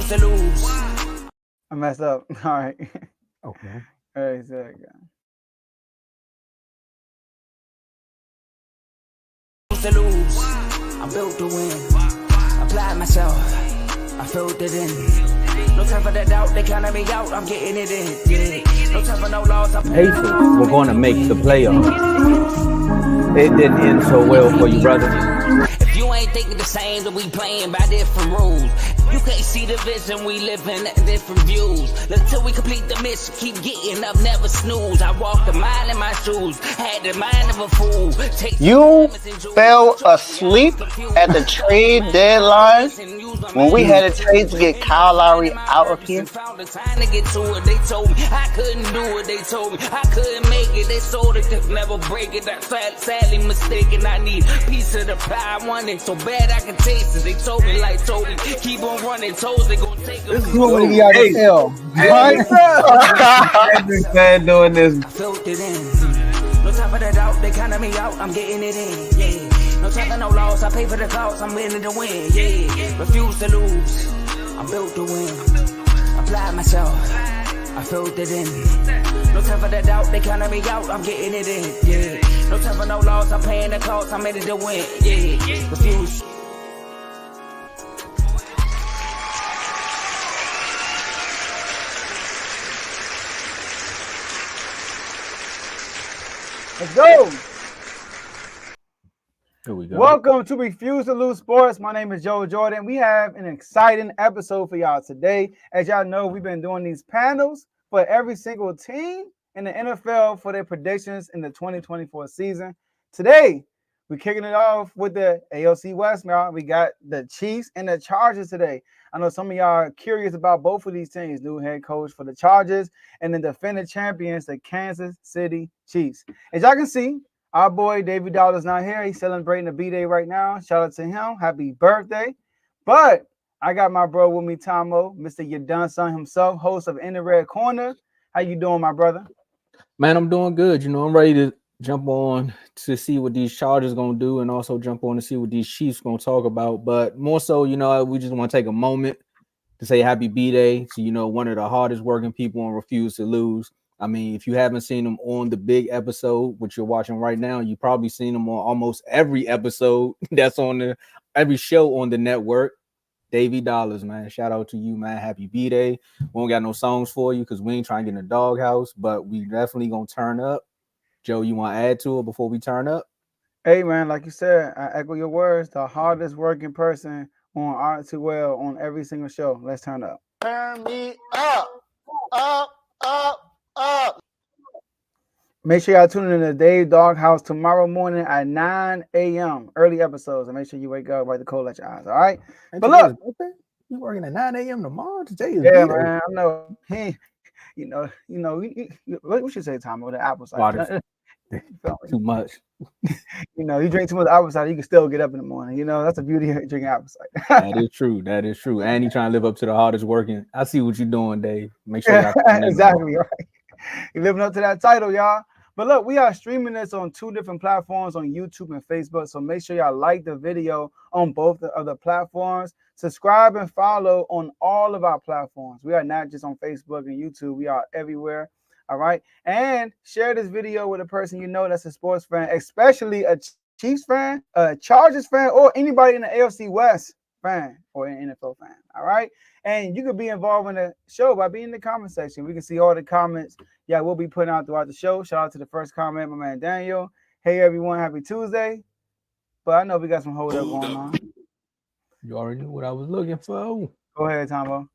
to lose. I messed up. All right. Okay. All right, so again. To lose. I'm built to win. Apply myself. I filled it in. No time for the doubt. They counted me out. I'm getting it in. Yeah. No time for no loss. Pacers were going to make the playoffs. It didn't end so well for you, brother. If you ain't thinking the same, then we playing by different rules. You can't see the vision, we living at different views. Until we complete the mission, keep getting up, never snooze. I walked a mile in my shoes, had the mind of a fool. You fell asleep at the trade deadline when we had a trade to get Kyle Lowry out of here. Found the time to get to it. They told me I couldn't do it. They told me I couldn't make it. They sold it, could never break it. That's sadly mistaken. I need a piece of the pie. I want it so bad I can taste it. They told me like Toby, keep on running. Toes they gonna take it. You want me to get out of hell? I've been sad doing this. I filled it in. No time for the doubt. They counted me out. I'm getting it in. Yeah. No time for no loss. I pay for the cost. I'm winning to win. Yeah. Refuse to lose. I'm built to win. Apply myself. I filled it in. No time for the doubt. They counted me out. I'm getting it in. Yeah. No time for no loss. I'm paying the cost. I'm ready to win. Yeah. Refuse. Let's go. Here we go. Welcome to Refuse to Lose Sports. My name is Joe Jordan. We have an exciting episode for y'all today. As y'all know, we've been doing these panels for every single team in the NFL for their predictions in the 2024 season. Today, we're kicking it off with the AFC West, y'all. We got the Chiefs and the Chargers today. I know some of y'all are curious about both of these teams. New head coach for the Chargers and the defending champions, the Kansas City Chiefs. As y'all can see, our boy Davey Dollar's not here. He's celebrating a B-Day right now. Shout out to him. Happy birthday. But I got my bro with me, Tomo, Mr. You Done Son himself, host of In the Red Corner. How you doing, my brother? Man, I'm doing good. You know, I'm ready to jump on to see what these Chargers going to do and also jump on to see what these Chiefs going to talk about. But more so, you know, we just want to take a moment to say happy B-Day to, you know, one of the hardest working people on Refuse to Lose. I mean, if you haven't seen him on the big episode, which you're watching right now, you've probably seen him on almost every episode that's on every show on the network. Davey Dollars, man. Shout out to you, man. Happy B-Day. We don't got no songs for you because we ain't trying to get in the doghouse, but we definitely going to turn up. Joe, you want to add to it before we turn up? Hey, man, like you said, I echo your words. The hardest working person on R2L on every single show. Let's turn up. Turn me up, up, up, up. Make sure y'all tune in to Dave Doghouse tomorrow morning at 9 a.m. Early episodes. And make sure you wake up, wipe the cold at your eyes. All right. But look, you working at 9 a.m. tomorrow? Today is yeah, B-Day. man. I know. We should say time with the apple cider. Too much. You know, you drink too much apple cider, you can still get up in the morning. You know, that's the beauty of drinking apple cider. That is true. That is true. And you trying to live up to the hardest working. I see what you're doing, Dave. Make sure y'all exactly right. You're living up to that title, y'all. But look, we are streaming this on 2 different platforms on YouTube and Facebook. So make sure y'all like the video on both of the platforms. Subscribe and follow on all of our platforms. We are not just on Facebook and YouTube. We are everywhere. All right. And share this video with a person you know that's a sports fan, especially a Chiefs fan, a Chargers fan, or anybody in the AFC West fan or an NFL fan. All right. And you could be involved in the show by being in the comment section. We can see all the comments. Yeah, we'll be putting out throughout the show. Shout out to the first comment, my man Daniel. Hey, everyone. Happy Tuesday. But I know we got some hold up going on. You already knew what I was looking for. Go ahead, Tomo.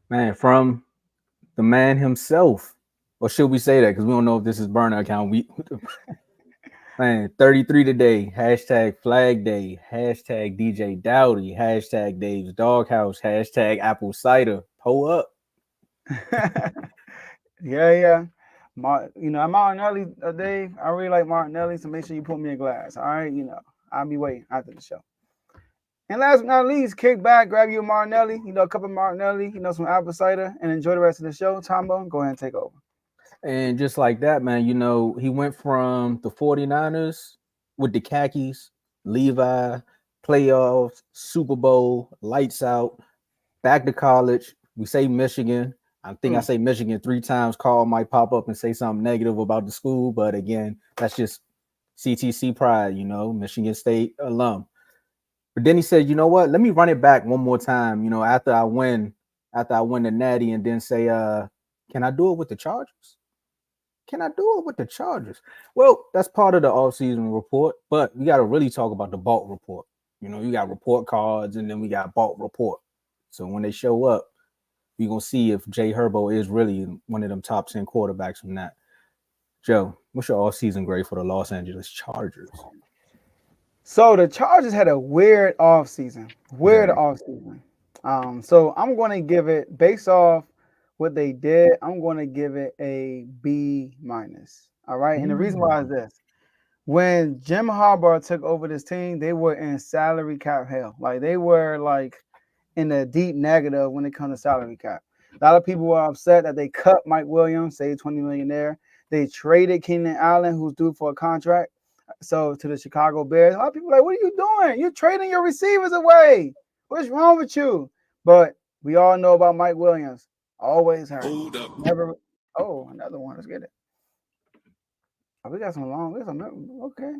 Man, from the man himself. Or should we say that? Because we don't know if this is burner account. Man, 33 today. Hashtag Flag Day. Hashtag DJ Dowdy. Hashtag Dave's Doghouse. Hashtag Apple Cider. Pull up. Yeah. I'm Martinelli, Dave. I really like Martinelli, so make sure you put me a glass. All right, I'll be waiting after the show. And last but not least, kick back, grab you a Martinelli, a cup of Martinelli, some apple cider, and enjoy the rest of the show. Tombo, go ahead and take over. And just like that, man, he went from the 49ers with the khakis, Levi, playoffs, Super Bowl, lights out, back to college. We say Michigan. I think I say Michigan 3 times. Carl might pop up and say something negative about the school, but again, that's just CTC pride, you know, Michigan State alum. But then he said, you know what? Let me run it back one more time, you know, after I win the Natty, and then say, can I do it with the Chargers? Can I do it with the Chargers? Well, that's part of the offseason report, but we got to really talk about the bulk report. You know, you got report cards, and then we got bulk report. So when they show up, we're going to see if Jay Herbo is really one of them top 10 quarterbacks from that. Joe, what's your offseason grade for the Los Angeles Chargers? So the Chargers had a weird offseason. So I'm going to give it, based off what they did, I'm going to give it a B minus. All right. And the reason why is this. When Jim Harbaugh took over this team, they were in salary cap hell. Like they were like in a deep negative when it comes to salary cap. A lot of people were upset that they cut Mike Williams, saved $20 million there. They traded Keenan Allen, who's due for a contract, so to the Chicago Bears. A lot of people are like, what are you doing? You're trading your receivers away. What's wrong with you? But we all know about Mike Williams. Always hurt. Hold up. Never. Oh, another one. Let's get it. Oh, we got some long. Okay.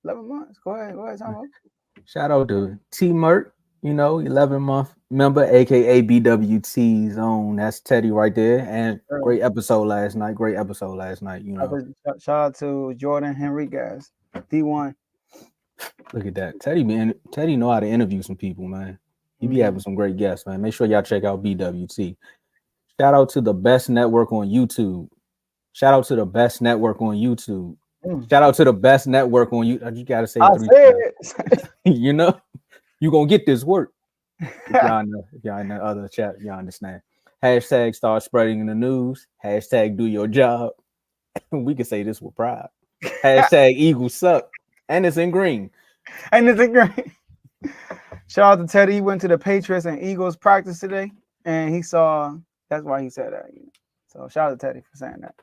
11 months. Go ahead, Tomo. Shout out to T Mert, you know, 11-month member, aka BWT's own. That's Teddy right there. And great episode last night. You know. Shout out to Jordan Henriquez, D1. Look at that. Teddy know how to interview some people, man. He be having some great guests, man. Make sure y'all check out BWT. Shout out to the best network on YouTube. Shout out to the best network on YouTube. Shout out to the best network on you. You gotta say 3 times. You know, you gonna get this work. If y'all in the other chat, y'all understand. Hashtag start spreading in the news. Hashtag do your job. We can say this with pride. Hashtag Eagles suck. And it's in green. Shout out to Teddy. He went to the Patriots and Eagles practice today, and he saw. That's why he said that. You know? So shout out to Teddy for saying that.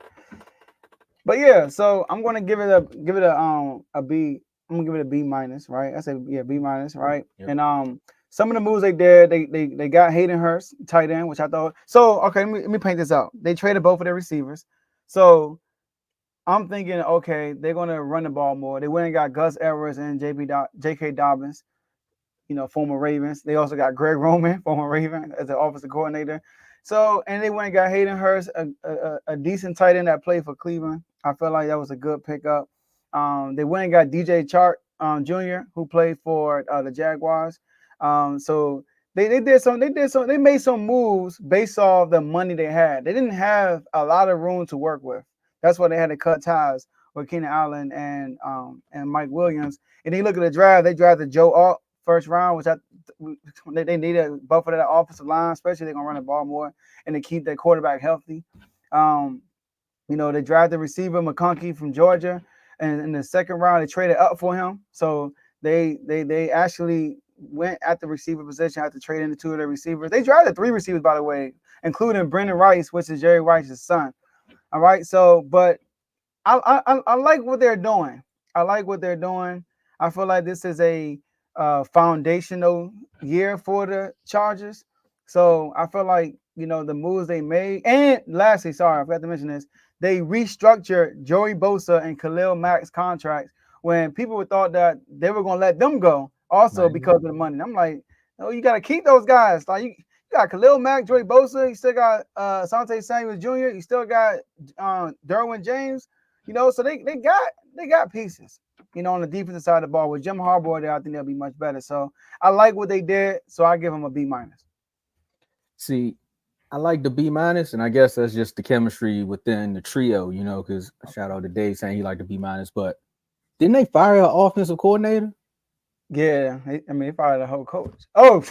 But yeah, so I'm gonna give it a B. I'm gonna give it a B minus, right? I said B minus, right? Yep. And some of the moves they did, they got Hayden Hurst, tight end, which I thought. So okay, let me paint this out. They traded both of their receivers, so I'm thinking, okay, they're gonna run the ball more. They went and got Gus Edwards and J.K. Dobbins, you know, former Ravens. They also got Greg Roman, former Raven, as the offensive coordinator. So, and they went and got Hayden Hurst, a decent tight end that played for Cleveland. I feel like that was a good pickup. They went and got DJ Chark Jr., who played for the Jaguars. So they made some moves based off the money they had. They didn't have a lot of room to work with. That's why they had to cut ties with Keenan Allen and Mike Williams. And then you look at the draft, they drafted Joe Alt first round, which they needed a buffer to that offensive line, especially they're gonna run the ball more and to keep their quarterback healthy. You know, they drafted receiver McConkey from Georgia, and in the second round they traded up for him. So they actually went at the receiver position after trading the 2 of their receivers. They drafted 3 receivers, by the way, including Brendan Rice, which is Jerry Rice's son. All right, so but I like what they're doing. I feel like this is a foundational year for the Chargers. So I feel like, you know, the moves they made. And lastly, sorry, I forgot to mention this. They restructured Joey Bosa and Khalil Mack's contracts when people thought that they were going to let them go also because of the money. And I'm like, no, you got to keep those guys. Like you got Khalil Mack, Joey Bosa. You still got Asante Samuel Jr. You still got Derwin James. You know, so they got pieces. You know, on the defensive side of the ball with Jim Harbaugh there, I think they'll be much better. So I like what they did. So I give them a B minus. See, I like the B minus, and I guess that's just the chemistry within the trio, you know, because shout out to Dave saying he liked the B minus, but didn't they fire an offensive coordinator? Yeah, they fired the whole coach. Oh,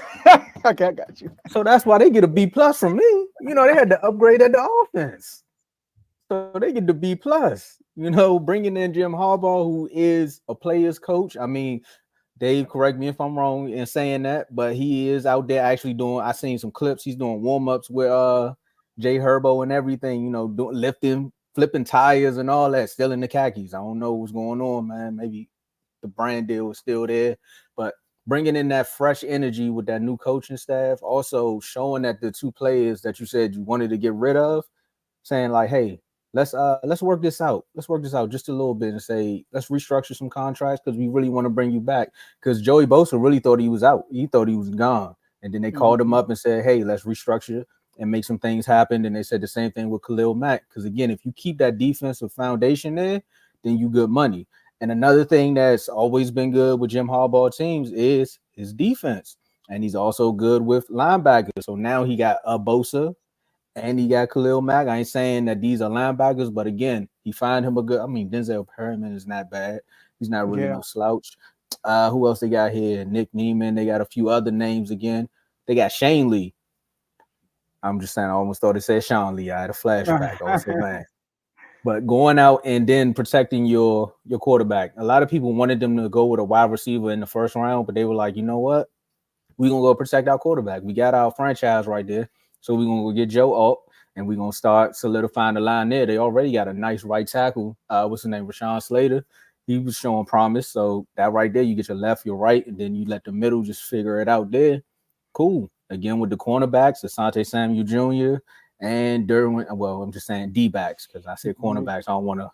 okay, I got you. So that's why they get a B plus from me. You know, they had to upgrade at the offense. So they get the B plus, you know, bringing in Jim Harbaugh, who is a player's coach. I mean, Dave, correct me if I'm wrong in saying that, but he is out there actually doing. I seen some clips. He's doing warm-ups with Jay Herbo and everything. You know, lifting, flipping tires and all that. Still in the khakis. I don't know what's going on, man. Maybe the brand deal was still there, but bringing in that fresh energy with that new coaching staff, also showing that the two players that you said you wanted to get rid of, saying like, hey, let's work this out. Let's work this out just a little bit and say, let's restructure some contracts because we really want to bring you back. Because Joey Bosa really thought he was out. He thought he was gone. And then they called him up and said, hey, let's restructure and make some things happen. And they said the same thing with Khalil Mack. Because again, if you keep that defensive foundation there, then you good money. And another thing that's always been good with Jim Harbaugh teams is his defense. And he's also good with linebackers. So now he got a Bosa and he got Khalil Mack. I ain't saying that these are linebackers, but again, he find him a good. I mean, Denzel Perryman is not bad. He's not really no slouch. Who else they got here? Nick Neiman. They got a few other names again. They got Shane Lee. I'm just saying, I almost thought it said Sean Lee. I had a flashback. I was so mad. But going out and then protecting your quarterback. A lot of people wanted them to go with a wide receiver in the first round, but they were like, you know what? We're going to go protect our quarterback. We got our franchise right there. So we're going to go get Joe up, and we're going to start solidifying the line there. They already got a nice right tackle. What's his name? Rashawn Slater. He was showing promise. So that right there, you get your left, your right, and then you let the middle just figure it out there. Cool. Again, with the cornerbacks, Asante Samuel Jr., and Derwin, well, I'm just saying D-backs because I said cornerbacks. I don't want to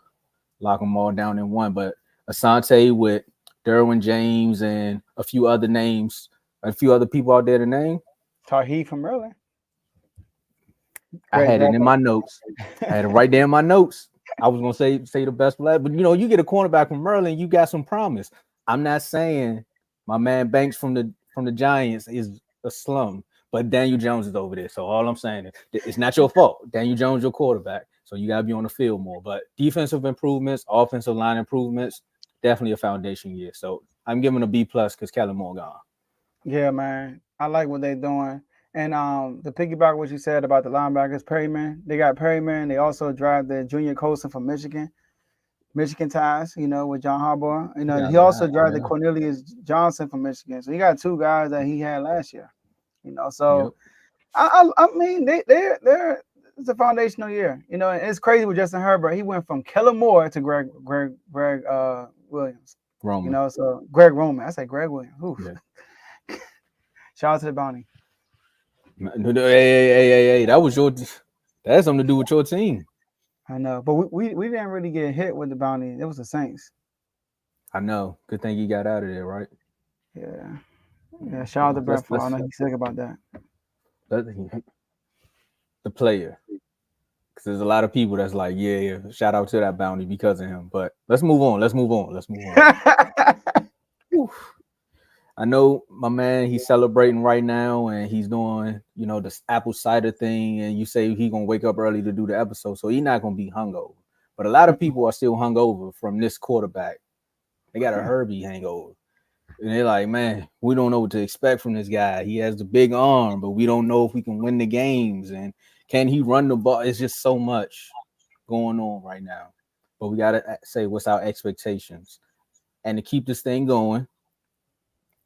lock them all down in one, but Asante with Derwin James and a few other names, a few other people out there to name. Tahi from Maryland. I had it in my notes. I had it right there in my notes. I was going to say the best player, but you get a cornerback from Maryland, you got some promise. I'm not saying my man Banks from the Giants is a slum. But Daniel Jones is over there. So all I'm saying is it's not your fault. Daniel Jones, your quarterback. So you got to be on the field more. But defensive improvements, offensive line improvements, definitely a foundation year. So I'm giving a B+ because Kellen Moore gone. Yeah, man. I like what they're doing. And to piggyback what you said about the linebackers, Perryman, they got Perryman. They also drafted Junior Colson from Michigan ties, with John Harbaugh. He also drafted Cornelius Johnson from Michigan. So he got two guys that he had last year. So yep. I mean they're it's a foundational year, and it's crazy with Justin Herbert. He went from Kellen Moore to Greg Williams. Roman. So Greg Roman. I said Greg Williams. Yeah. Shout out to the bounty. Hey, that has something to do with your team. I know, but we didn't really get hit with the bounty. It was the Saints. I know. Good thing you got out of there, right? Yeah. Yeah, shout out to Brett Favre. I know he's sick about that. The player. Because there's a lot of people that's like, yeah, shout out to that bounty because of him. But let's move on. I know my man, he's celebrating right now and he's doing, this apple cider thing. And you say he's going to wake up early to do the episode. So he's not going to be hungover. But a lot of people are still hungover from this quarterback. They got a Herbie hangover. And they're like, man, we don't know what to expect from this guy. He has the big arm, but we don't know if we can win the games. And can he run the ball? It's just so much going on right now. But we got to say, what's our expectations? And to keep this thing going,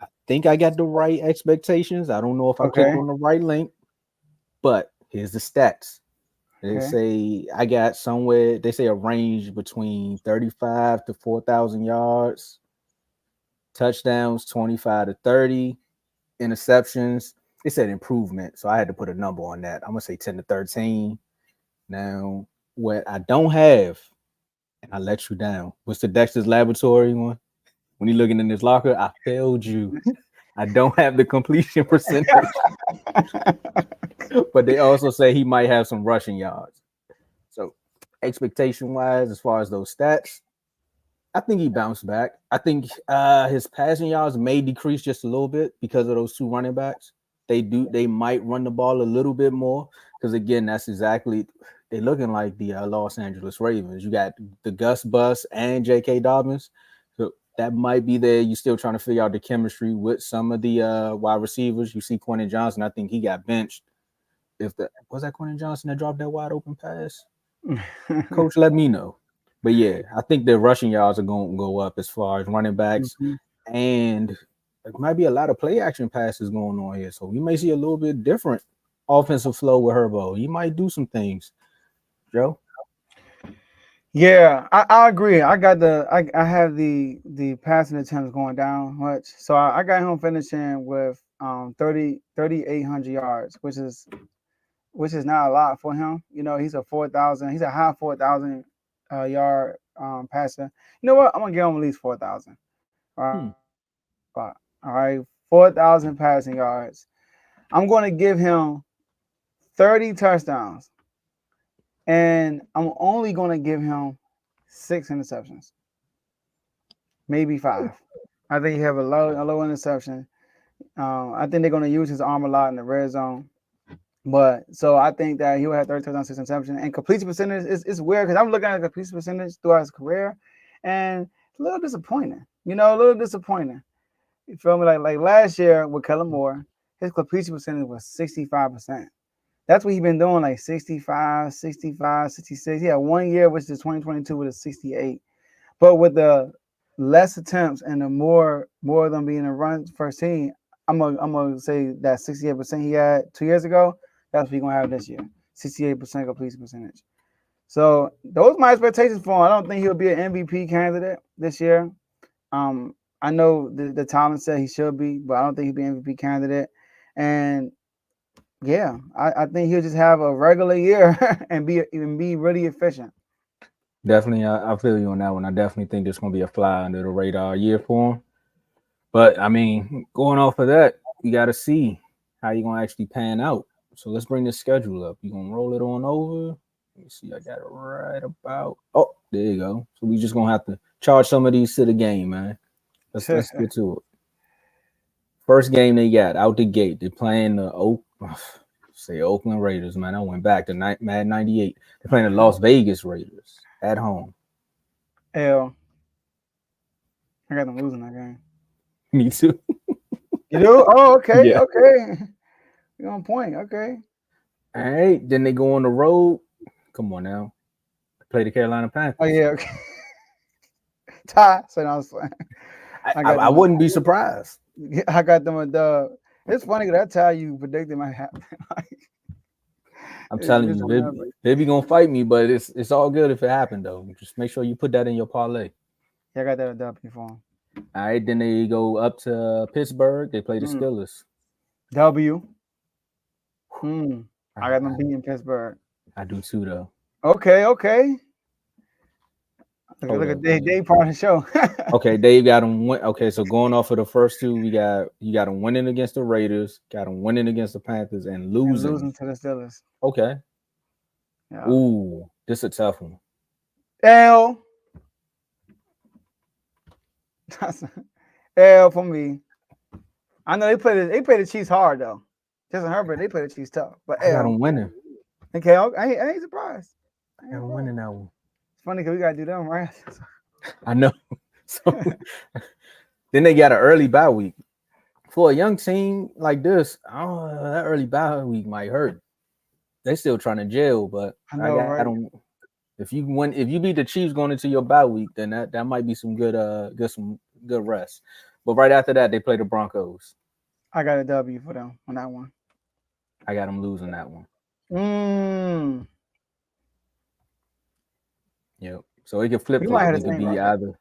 I think I got the right expectations. I don't know if I clicked on the right link, but here's the stats. They say I got somewhere, they say a range between 35 to 4,000 yards. Touchdowns, 25 to 30. Interceptions, it said improvement. So I had to put a number on that. I'm going to say 10 to 13. Now, what I don't have, and I let you down, what's the Dexter's Laboratory one? When you're looking in this locker, I failed you. I don't have the completion percentage. But they also say he might have some rushing yards. So expectation-wise, as far as those stats, I think he bounced back. I think his passing yards may decrease just a little bit because of those two running backs. They might run the ball a little bit more because, again, that's exactly – they're looking like the Los Angeles Ravens. You got the Gus Bus and J.K. Dobbins. So that might be there. You're still trying to figure out the chemistry with some of the wide receivers. You see Quentin Johnson. I think he got benched. Was that Quentin Johnson that dropped that wide open pass? Coach, let me know. But yeah, I think the rushing yards are going to go up as far as running backs. And there might be a lot of play action passes going on here. So we may see a little bit different offensive flow with Herbo. He might do some things. Joe? Yeah, I agree. I have the passing attempts going down much. So I got him finishing with 3,800 yards, which is not a lot for him. You know, he's a high 4,000 yard passer. You know what? I'm gonna give him at least 4,000. All right, all right, 4,000 passing yards. I'm gonna give him 30 touchdowns, and I'm only gonna give him 6 interceptions, maybe 5. I think he have a low interception. I think they're gonna use his arm a lot in the red zone. But so I think that he will have 30 touchdowns, 6 interceptions, and completion percentage is weird because I'm looking at the completion percentage throughout his career, and it's a little disappointing. You know, a little disappointing. You feel me? Like last year with Kellen Moore, his completion percentage was 65%. That's what he's been doing, like 65, 65, 66. He had 1 year, which is 2022, with a 68. But with the less attempts and the more of them being a run first team, I'm gonna say that 68% he had 2 years ago. That's what he's gonna have this year. 68% completion percentage. So those are my expectations for him. I don't think he'll be an MVP candidate this year. I know the talent said he should be, but I don't think he'll be an MVP candidate. And yeah, I think he'll just have a regular year and be really efficient. Definitely, I feel you on that one. I definitely think there's gonna be a fly under the radar year for him. But I mean, going off of that, you got to see how you're gonna actually pan out. So let's bring the schedule up. You gonna roll it on over? Let me see. I got it right about. Oh, there you go. So we just gonna have to charge some of these to the game, man. Let's get to it. First game they got out the gate. They're playing the Oakland Raiders, man. I went back to Mad 98. They're playing the Las Vegas Raiders at home. L. I got them losing that game. Me too. You do? Oh, okay, Yeah. okay. You're on point. Okay. All right. Then they go on the road. Come on now. Play the Carolina Panthers. Oh yeah. Okay. Ty. So I was playing. I wouldn't be surprised. I got them a dub. It's funny because that's how you predicted might happen. I'm telling you, Bibby gonna fight me, but it's all good if it happened though. Just make sure you put that in your parlay. Yeah, I got that a W for him. All right, then they go up to Pittsburgh. They play the Steelers. W. I got them beating Pittsburgh. I do too, though. Okay. Look at Dave part of the show. Okay, Dave got him. Okay, so going off of the first two, you got him winning against the Raiders, got him winning against the Panthers, and losing to the Steelers. Okay. Yeah. Ooh, this is a tough one. L. L for me. I know they play the Chiefs hard though. Justin Herbert, they play the Chiefs tough. But I got them winning. Okay, I ain't surprised. I got them winning that one. It's funny because we gotta do them, right? I know. So then they got an early bye week. For a young team like this, that early bye week might hurt. They still trying to gel, but I don't. If you beat the Chiefs going into your bye week, then that might be some good rest. But right after that, they play the Broncos. I got a W for them on that one. I got them losing that one. Yep. So it can flip. It could be either.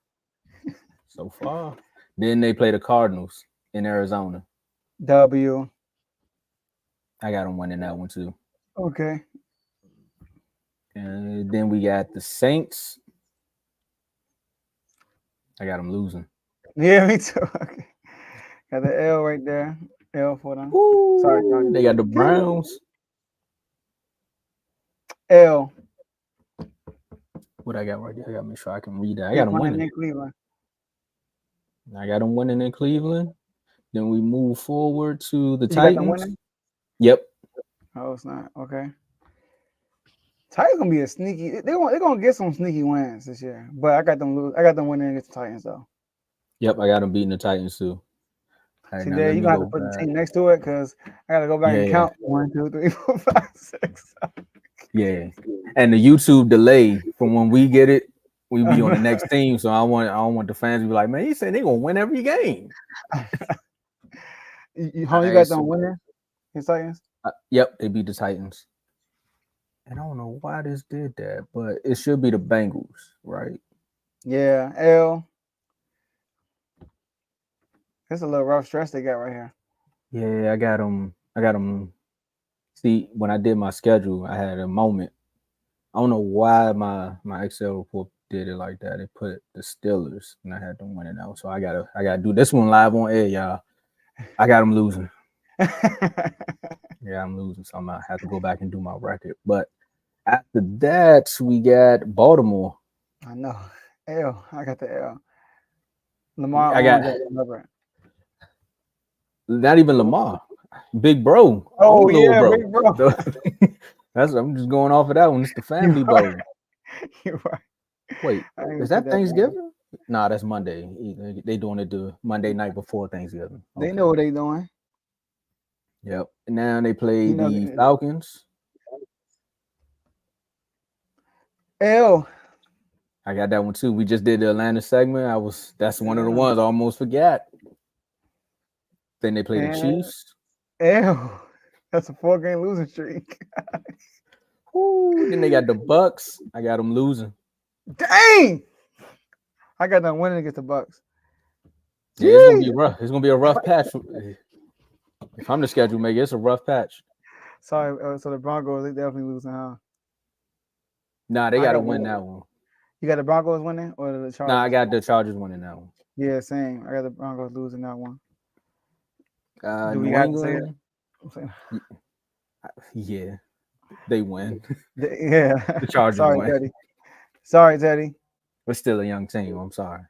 So far. Then they play the Cardinals in Arizona. W. I got them winning that one too. Okay. And then we got the Saints. I got them losing. Yeah, me too. Okay. Got the L right there. L for them. Ooh, sorry, they got the Browns. L. What I got right there? I got to make sure I can read that. I got them winning in Cleveland. I got them winning in Cleveland. Then we move forward to the Titans. Yep. Oh, it's not. Okay. Titans gonna be a sneaky. They're gonna get some sneaky wins this year. But I got them winning against the Titans though. Yep, I got them beating the Titans too. Right, see, there you gotta have to put the team next to it because I gotta go back and count 1, 2, 3, 4, 5, 6. Yeah, and the YouTube delay from when we get it, we be on the next team. So I don't want the fans to be like, man, he said they gonna win every game. You got them winning? The Titans? Yep, they beat the Titans. And I don't know why this did that, but it should be the Bengals, right? Yeah, L. It's a little rough stretch they got right here. Yeah, I got them. I got them. See, when I did my schedule, I had a moment. I don't know why my Excel report did it like that. It put the Steelers, and I had them winning out. So I gotta do this one live on air, y'all. I got them losing. Yeah, I'm losing, so I'm gonna have to go back and do my record. But after that, we got Baltimore. I know. L. I got the L. Lamar I on got Justin Herbert. not even Lamar, Big Bro, Oh old little yeah, bro. big bro. I'm just going off of that one. It's the Family You're Bowl. You're right. Wait, I didn't is put that that down. Thanksgiving? Nah, that's Monday. They doing it the Monday night before Thanksgiving. They Okay. know what they doing. Yep. And now they play You know, the Falcons. L. I got that one too. We just did the Atlanta segment. That's one of the ones I almost forgot. Then they play the Chiefs. L. That's a 4-game losing streak. Ooh, then they got the Bucks. I got them losing. Dang! I got them winning against the Bucks. Yeah, it's gonna be rough. It's gonna be a rough patch. If I'm the schedule maker, it's a rough patch. Sorry, so the Broncos, they definitely losing, huh? Nah, they gotta win that one. You got the Broncos winning or the Chargers? Nah, I got the Chargers winning that one. Yeah, same. I got the Broncos losing that one. Do we New have to say England. Yeah, they win. Yeah. The Chargers Sorry, win. Teddy. Sorry, Teddy. We're still a young team. I'm sorry.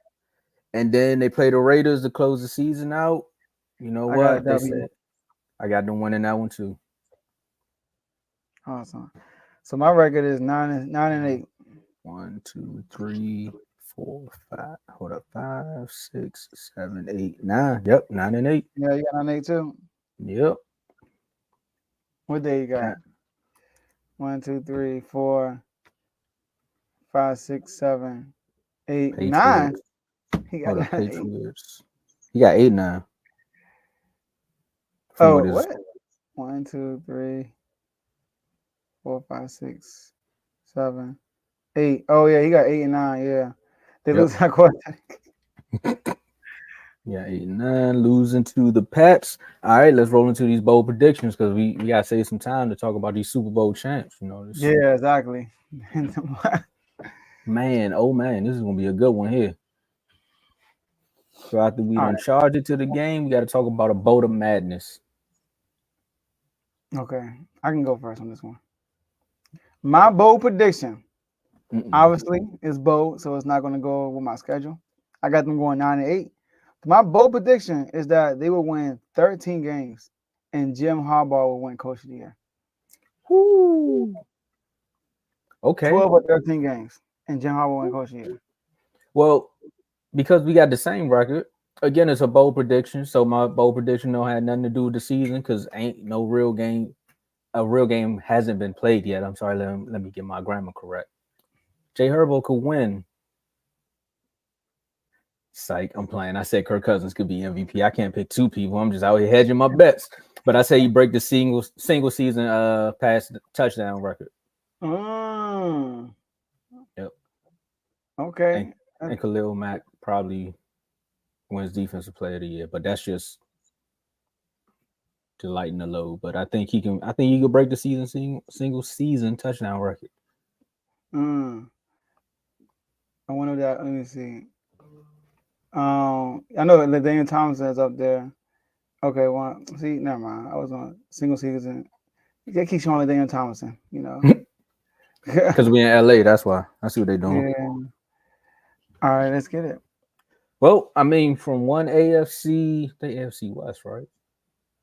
And then they play the Raiders to close the season out. You know what? They said I got them winning that one too. Awesome. So my record is 9-8. 1, 2, 3, 4, 5. Hold up. 5, 6, 7, 8, 9. Yep, 9-8. Yeah, you got 9-8 too? Yep. What day you got? 1, 2, 3, 4, 5, 6, 7, 8, Patriots. 9. He got Hold up, 9-8. Patriots. He got 8 now. Oh, what? 1, 2, 3, 4, 5, 6, 7, 8. Oh yeah, he got 8 and 9. Yeah, they lose that quarterback. Yeah, 8 and 9, losing to the Pats. All right, let's roll into these bold predictions because we gotta save some time to talk about these Super Bowl champs. You know, Yeah, exactly. Man, oh man, this is gonna be a good one here. So after we done charge it to the game, we got to talk about a boat of madness. Okay, I can go first on this one. My bold prediction, obviously, is bold, so it's not going to go with my schedule. I got them going 9-8. My bold prediction is that they will win 13 games, and Jim Harbaugh will win Coach of the Year. Woo. Okay. 12 or 13 games, and Jim Harbaugh will win Coach of the Year. Well, because we got the same record, again, it's a bold prediction. So my bold prediction don't have nothing to do with the season because ain't no real game. A real game hasn't been played yet. I'm sorry. Let me get my grammar correct. Jay Herbo could win. Psych, I'm playing. I said Kirk Cousins could be MVP. I can't pick two people. I'm just out here hedging my bets. But I say you break the single season pass touchdown record. Yep. Okay. And Khalil Mack probably wins Defensive Player of the Year, but that's just to lighten the load. But I think he can. I think he could break the single season touchdown record. I wonder that. Let me see. I know LaDainian Thompson is up there. Okay, well, see, never mind. I was on single season. They keep showing LaDainian Thompson, you know. Because we in LA, that's why. I see what they're doing. Yeah. All right, let's get it. Well, I mean, from one AFC, they AFC West, right?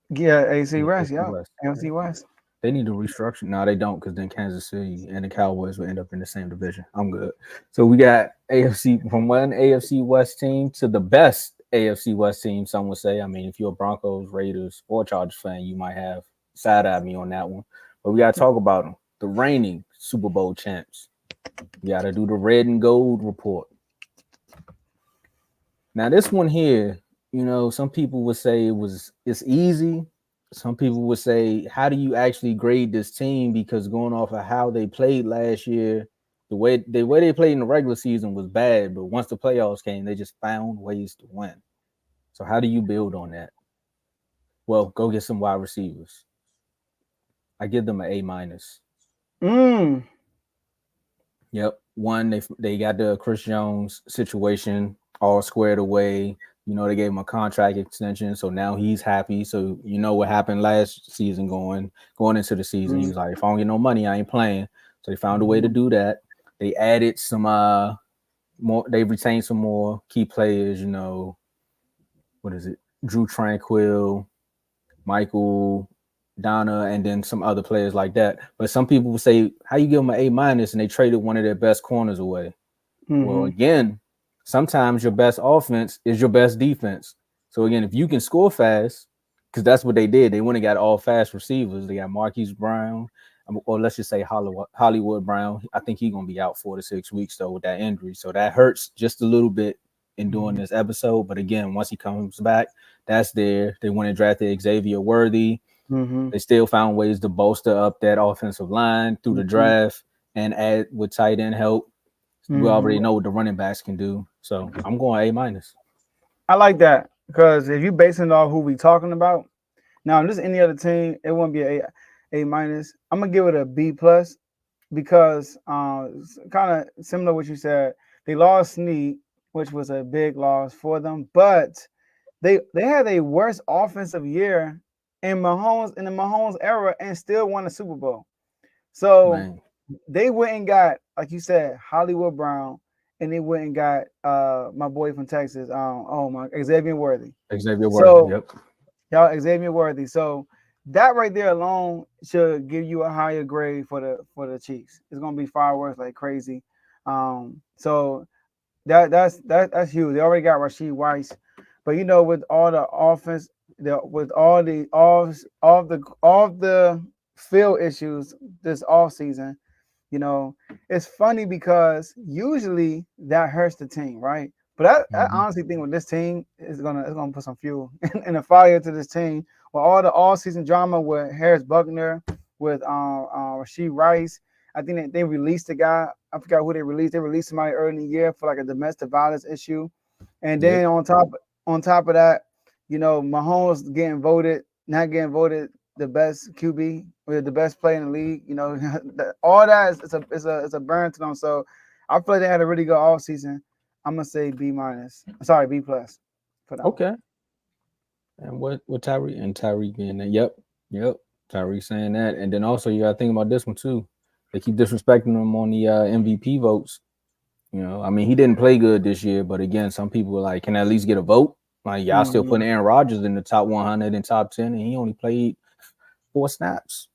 Yeah, AFC West, AFC yeah. West. AFC West. They need to restructure. No, they don't, because then Kansas City and the Cowboys will end up in the same division. I'm good. So we got AFC from one AFC West team to the best AFC West team, some would say. I mean, if you're a Broncos, Raiders, or Chargers fan, you might have side-eyed me on that one. But we got to talk about them. The reigning Super Bowl champs. You got to do the red and gold report. Now, this one here, you know, some people would say it's easy. some people would say, how do you actually grade this team? Because going off of how they played last year, the way they played in the regular season was bad, but once the playoffs came, they just found ways to win. So how do you build on that? Well, go get some wide receivers. I give them an A minus. Mm. Yep. One, they got the Chris Jones situation all squared away. You know, they gave him a contract extension, so now he's happy. So you know what happened last season going into the season. He was like, if I don't get no money, I ain't playing. So they found a way to do that. They added some more, they retained some more key players, you know. What is it? Drew Tranquil, Michael Donna, and then some other players like that. But some people will say, how you give them an A minus, and they traded one of their best corners away. Well, again, sometimes your best offense is your best defense. So again, if you can score fast, because that's what they did, they went and got all fast receivers. They got Marquise Brown, or let's just say Hollywood Brown. I think he's gonna be out 4 to 6 weeks though with that injury, so that hurts just a little bit in doing this episode. But again, once he comes back, that's there. They went and drafted Xavier Worthy. They still found ways to bolster up that offensive line through the draft and add with tight end help. We already know what the running backs can do. So I'm going A minus. I like that because if you basing it off who we talking about, now if this is any other team, it won't be A minus. I'm gonna give it a B plus because kind of similar to what you said. They lost Snead, which was a big loss for them, but they had a worse offensive year in the Mahomes era and still won a Super Bowl. So they went and got, like you said, Hollywood Brown, and they went and got my boy from Texas, Xavier Worthy. Xavier Worthy. So that right there alone should give you a higher grade for the Chiefs. It's gonna be fireworks like crazy. So that's huge. They already got Rashid Weiss, but you know, with all the offense, with all the field issues this off season, you know, it's funny because usually that hurts the team, right? But I honestly think with this team, it's gonna put some fuel in the fire to this team. With all the all-season drama with Harris Buckner, with Rashid Rice, I think they released a guy. I forgot who they released. They released somebody early in the year for like a domestic violence issue, and then on top of that, you know, Mahomes not getting voted the best QB or the best player in the league. You know, all that is a burn to them. So I feel like they had a really good off season. I'm gonna say B minus. Sorry, B plus. Okay. And what Tyree being that? Yep. Tyree saying that, and then also you gotta think about this one too. They keep disrespecting him on the MVP votes. You know, I mean, he didn't play good this year, but again, some people were like, can I at least get a vote? Like, y'all still putting Aaron Rodgers in the top 100 and top 10, and he only played 4 snaps.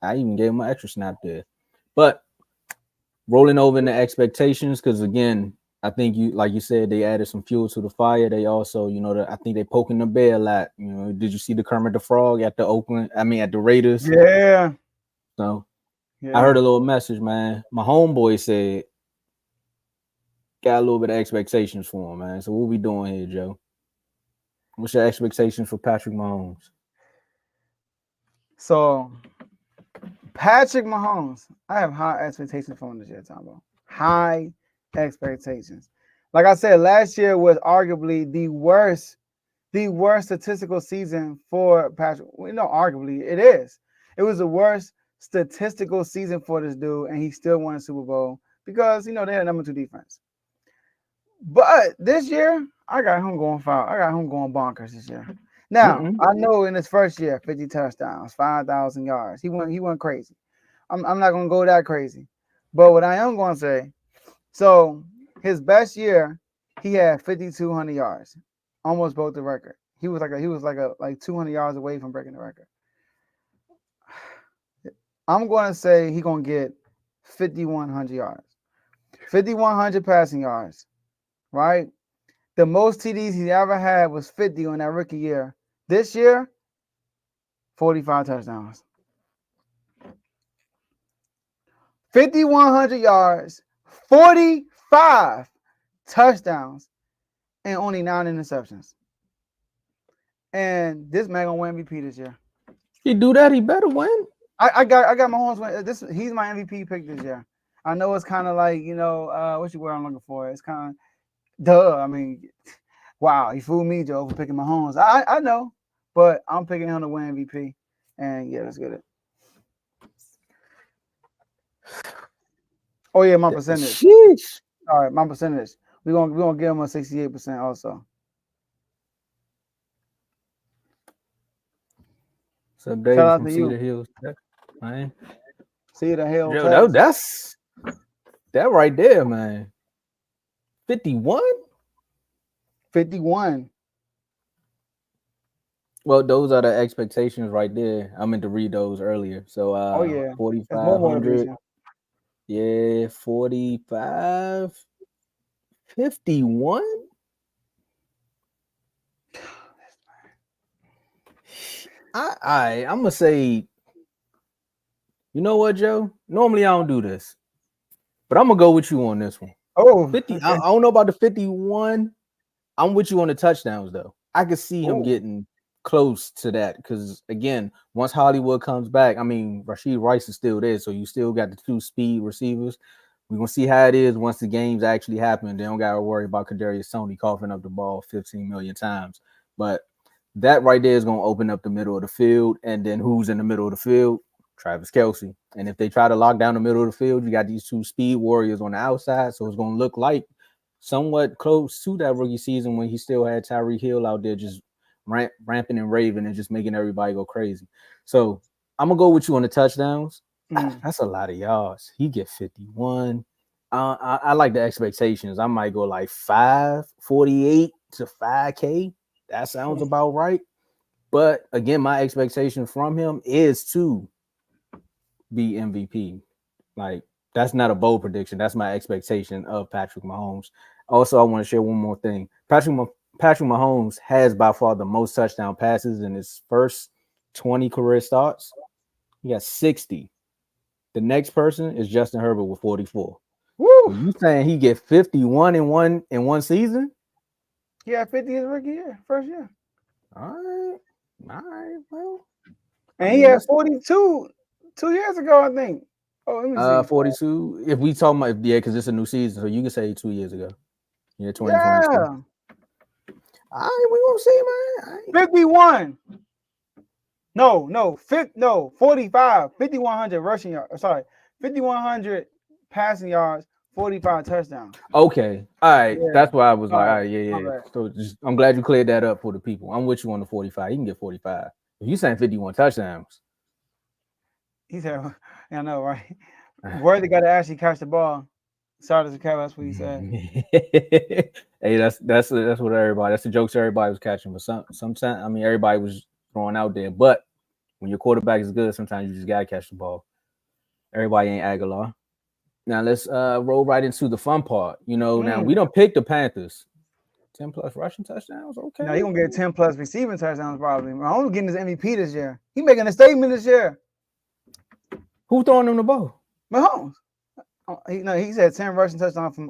I even gave him an extra snap there. But rolling over into expectations, because again, I think like you said, they added some fuel to the fire. They also, you know, I think they poking the bear a lot. You know, did you see the Kermit the Frog at the Raiders? Yeah. So I heard a little message, man. My homeboy said, got a little bit of expectations for him, man. So what we doing here, Joe? What's your expectations for Patrick Mahomes? So Patrick Mahomes, I have high expectations for him this year, Tomo. High expectations. Like I said, last year was arguably the worst statistical season for Patrick. Well, no, arguably it is. It was the worst statistical season for this dude, and he still won a Super Bowl because, you know, they had number 2 defense. But this year, I got him going foul. I got him going bonkers this year. Now, I know in his first year, 50 touchdowns, 5,000 yards. He went crazy. I'm not going to go that crazy. But what I am going to say, so his best year, he had 5,200 yards. Almost broke the record. He was like 200 yards away from breaking the record. I'm going to say he's going to get 5,100 yards. 5,100 passing yards, right? The most TDs he ever had was 50 on that rookie year. This year, 45 touchdowns. 5,100 yards, 45 touchdowns, and only 9 interceptions. And this man gonna win MVP this year. He do that, he better win. I got Mahomes win. He's my MVP pick this year. I know it's kind of like, what's the word I'm looking for? It's kind of duh. I mean, wow, you fooled me, Joe, for picking Mahomes. I know, but I'm picking him to win MVP. And yeah, let's get it. Oh yeah, my percentage. Sheesh. All right, my percentage. We're gonna give him a 68% also. So Dave Shout out from to Cedar you. Hills, man. Cedar Hill. Yo, that's that right there, man. 51? 51. Well, those are the expectations right there. I meant to read those earlier. So Oh yeah, it's more 4,500. motivation. Yeah, 45. 51? I'm gonna say, you know what, Joe? Normally I don't do this, but I'm gonna go with you on this one. Oh, 50. okay. I don't know about the 51. I'm with you on the touchdowns though. I could see him Ooh. getting close to that because again, once Hollywood comes back, I mean Rashid Rice is still there, so you still got the two speed receivers. We're gonna see how it is once the games actually happen. They don't gotta worry about Kadarius Toney coughing up the ball 15 million times. But that right there is gonna open up the middle of the field, and then who's in the middle of the field? Travis Kelce. And if they try to lock down the middle of the field, you got these two speed warriors on the outside, so it's gonna look like somewhat close to that rookie season when he still had Tyreek Hill out there just ramping and raving and just making everybody go crazy. So I'm gonna go with you on the touchdowns. That's a lot of yards. He get 51. I like the expectations. I might go like 548 to 5K. That sounds about right. But again, my expectation from him is to be MVP. Like, that's not a bold prediction. That's my expectation of Patrick Mahomes. Also, I want to share one more thing. Patrick Mahomes has by far the most touchdown passes in his first 20 career starts. He got 60. The next person is Justin Herbert with 44. Woo! So you saying he get 51 in one season? He had 50 his rookie year, first year. All right. Well, And he had 42 2 years ago, I think. Oh, let me see. 42. If we talk about because it's a new season, so you can say 2 years ago. Yeah, 2022. Yeah. All right, we gonna see, man. 51. No, 45. 5,100 rushing yards. Sorry, 5,100 passing yards, 45 touchdowns. Okay, all right. Yeah. That's why I was like, All all right, right, yeah. my bad. So I'm glad you cleared that up for the people. I'm with you on the 45. He can get 45. If you saying 51 touchdowns, He said, I know, right? Worthy got to actually catch the ball. Started to catch. That's what he said. Hey, that's what everybody. That's the jokes everybody was catching. But sometimes, I mean, everybody was throwing out there. But when your quarterback is good, sometimes you just gotta catch the ball. Everybody ain't Aguilar. Now let's roll right into the fun part. Now we don't pick the Panthers. 10 plus rushing touchdowns. Okay. Now he gonna get 10 plus receiving touchdowns probably. Mahomes getting his MVP this year. He making a statement this year. Who throwing him the ball? Mahomes. He said 10 rushing touchdowns from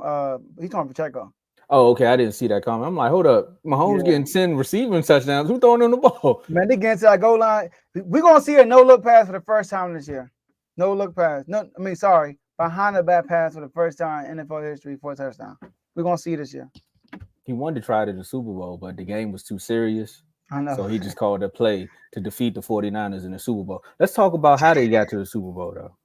he's talking Pacheco. Oh, okay. I didn't see that comment. I'm like, hold up. Mahomes getting 10 receiving touchdowns. Who throwing him the ball? Man, they get to that goal line. We're gonna see a no-look pass for the first time this year. No-look pass. Behind the back pass for the first time in NFL history for a touchdown. We're gonna see this year. He wanted to try it in the Super Bowl, but the game was too serious. I know. So he just called a play to defeat the 49ers in the Super Bowl. Let's talk about how they got to the Super Bowl, though.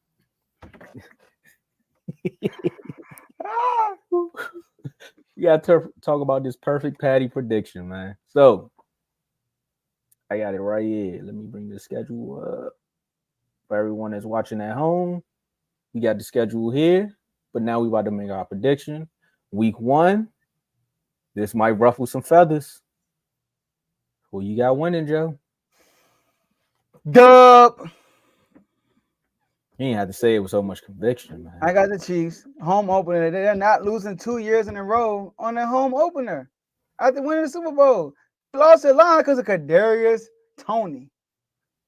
We got to talk about this perfect Patty prediction, man. So I got it right here. Let me bring the schedule up for everyone that's watching at home. We got the schedule here, but now we about to make our prediction. Week 1, this might ruffle some feathers. Who you got winning, Joe? Dub. You ain't have to say it with so much conviction, man. I got the Chiefs. Home opener. They're not losing 2 years in a row on their home opener after winning the Super Bowl. Lost their line because of Kadarius Toney.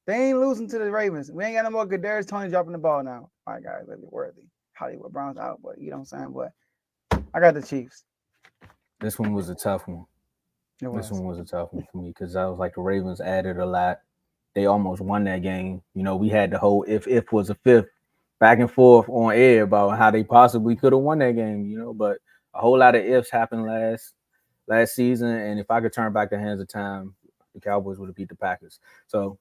They ain't losing to the Ravens. We ain't got no more Kadarius Toney dropping the ball now. All right, guys, let me worthy. Hollywood Browns out, but you know what I'm saying? But I got the Chiefs. This one was a tough one. This one was a tough one for me because I was like the Ravens added a lot. they almost won that game. You know, we had the whole if was a fifth back and forth on air about how they possibly could have won that game, you know, but a whole lot of ifs happened last season. And if I could turn back the hands of time, the Cowboys would have beat the Packers. So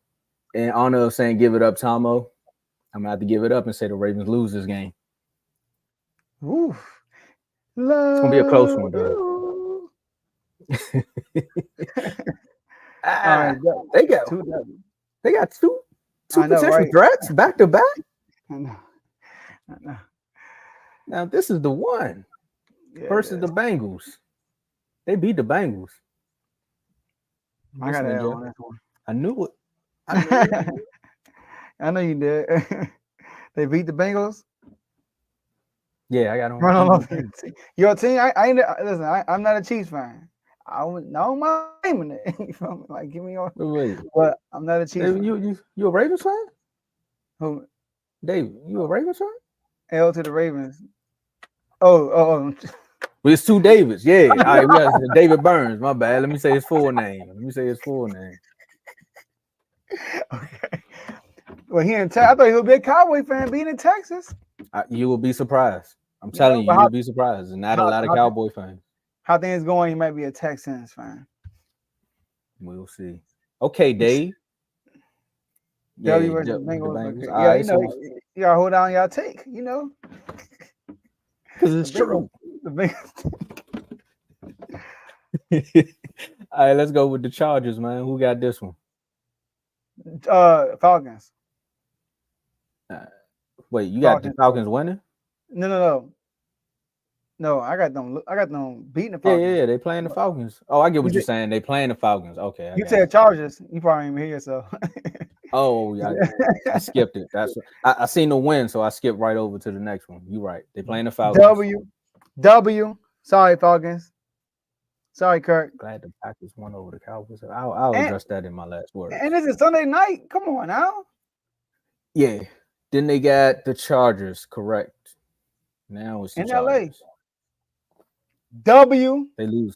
in honor of saying give it up, Tomo, I'm gonna have to give it up and say the Ravens lose this game. Oof. It's gonna be a close one, though. All right, they got two potential threats back to back. I know. Now this is the one versus the Bengals. They beat the Bengals. I got an L on this one. I knew it. I know you did. They beat the Bengals. Yeah, I got on. Run all over your team. I ain't listen. I'm not a Chiefs fan. I don't mind naming it. You feel me? Like, give me your. Wait. But I'm not a Chiefs Dave, fan. you a Ravens fan? Who? Dave, you a Ravens fan? L to the Ravens. Oh. Well, it's two Davids. Yeah. All right, we got David Burns. My bad. Let me say his full name. Okay. Well, he in Texas. I thought he would be a Cowboy fan being in Texas. You will be surprised. I'm telling you, you'll be surprised. There's not a lot of Cowboy fans. How things going? He might be a Texans fan. We'll see. Okay, Dave. W versus Bengals. Okay. Yeah, you know, you gotta hold on y'all take, you know. Because it's true. The Bengals. All right, let's go with the Chargers, man. Who got this one? Falcons. Wait, you got the Falcons winning? No, I got them beating the Falcons. Yeah, they playing the Falcons. Oh, I get what you're saying. They playing the Falcons. Okay. You said Chargers. You probably didn't hear yourself. Oh, yeah. I skipped it. I seen the win, so I skipped right over to the next one. You're right. They playing the Falcons. W. Sorry, Falcons. Sorry, Kurt. Glad the Packers won over the Cowboys. I'll address that in my last word. And this is Sunday night. Come on now. Yeah. Then they got the Chargers, correct. Now it's the in Chargers. LA. W. They lose.